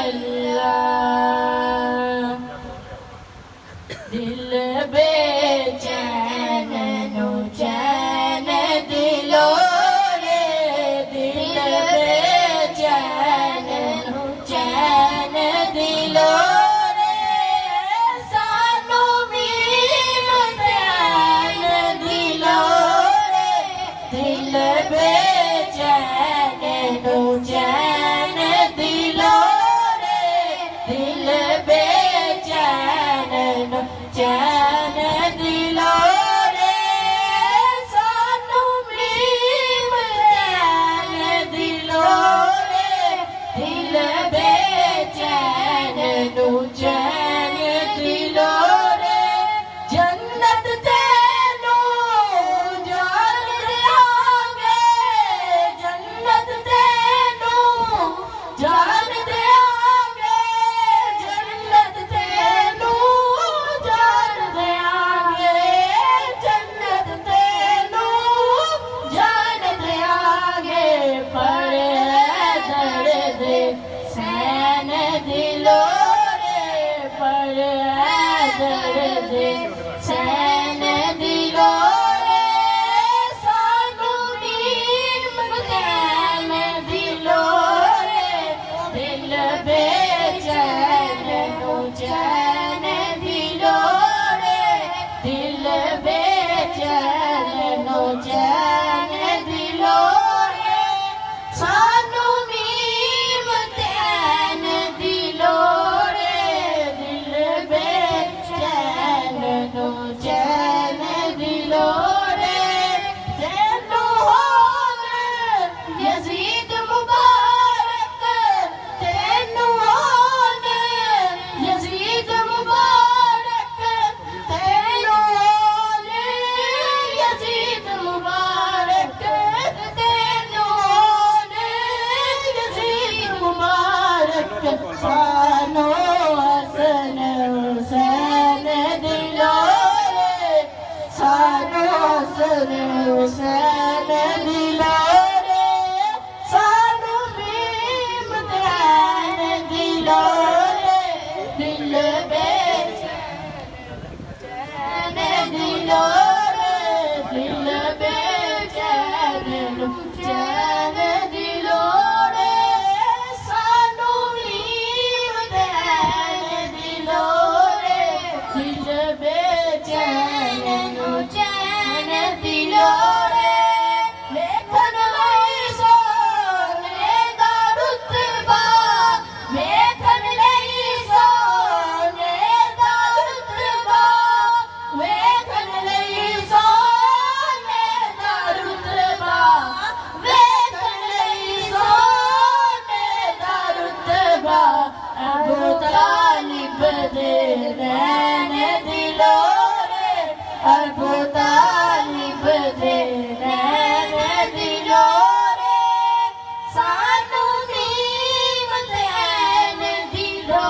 अल्लाह दिल बेचैन नु चैन दिलो रे दिल बेचैन नु चैन दिलो रे सानू मीम चैन दिलो रे दिल बेचैन नु चैन दिलो रे दिल बेचैन नु चैन दिलो रे सानू मीम चैन दिलो रे दिल बेचैन नु चैन दिलो रे जन्नत तेनू जान देंगे जन्नत तेनू जान देंगे जन्नत तेनू जान देंगे जन्नत तेनू जान देंगे पर दर्द सैन दिलो रे पर दर्द सैन दिलो रे सानू नीम चैन दिलो रे दिल बेचैन नु चैन दिलो रे दिल बेचैन नु चैन दिलो रे सानू नीम चैन दिलो रे दिल बेचैन नु चैन दिलो रे तेनू होवे यजीद मुबारक तेनू होवे यजीद मुबारक तेनू होवे यजीद मुबारक तेनू होवे यजीद मुबारक सानो हसन हुसैन दिलो रे सानो हसन हुसैन दिलो रे सानू मीम चैन दिलो रे दिल बेचैन दिलो रे दिल बेचैन नु चैन दिलो रे सानू मीम चैन दिलो रे दिल बेचैन नु चैन दिलो रे लेखन लई सोने दा रुतबा लेखन लई सोने दा रुतबा लेखन लई सोने दा रुतबा लेखन लई सोने दा रुतबा अबू तालिब दे नैन दिलो रे अबू तालिब दे नैन दिलो रे सानू मीम चैन दिलो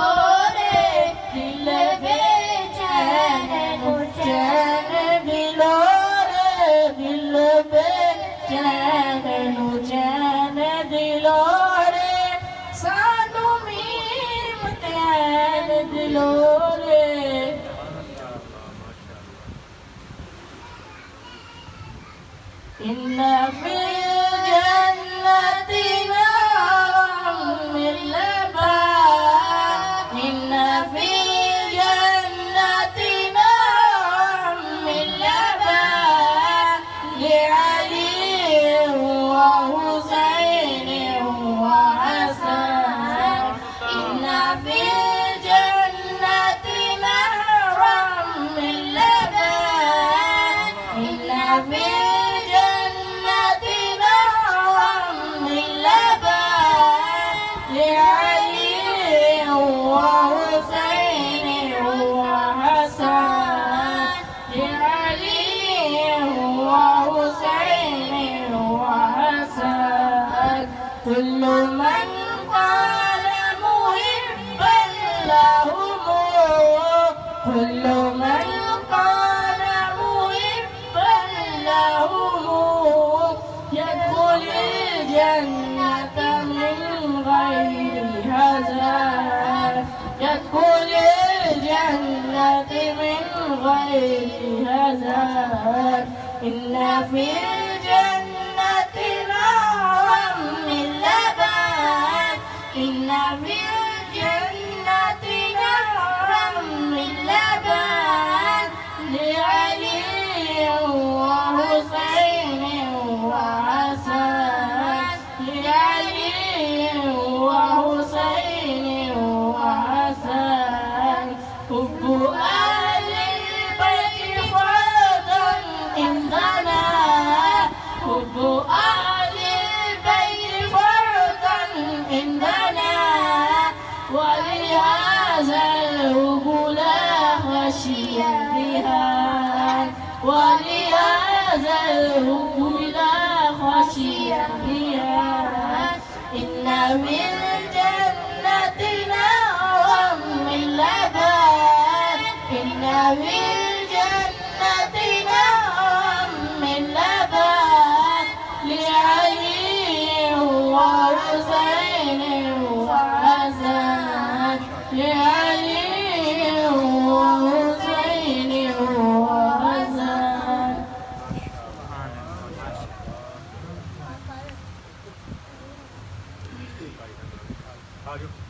रे दिल बेचैन नु चैन दिलो रे दिल बेचैन नु चैन दिलो रे सानू मीम चैन दिलो रे إن في الجنة نعم اللبان إن في الجنة نعم اللبان لعلي وحسين وحسن إن في الجنة نعم اللبان إن في الجنة نعم اللبان لعلي وحسين وحسن لعلي وحسين وحسن كل من قال محبا لهم كل من قال محبا لهم يدخل الجنة من غير حساب ادخل الجنة من غير هزال إن في الجنة نهرا من لبن إن في الجنة نهرا من لبن لعلي وحسين وحسن لعلي وحسين وحسن حب أهل البيت فرضا عندنا حب أهل البيت فرضا عندنا ولهذا الحب لا خشية بها ولهذا الحب لا خشية بها إن في الجنة نهرا من لبن إن في الجنة نهرا من لبن لعلي وحسين وحسن لعلي وحسين وحسن ਆ ਜਾਓ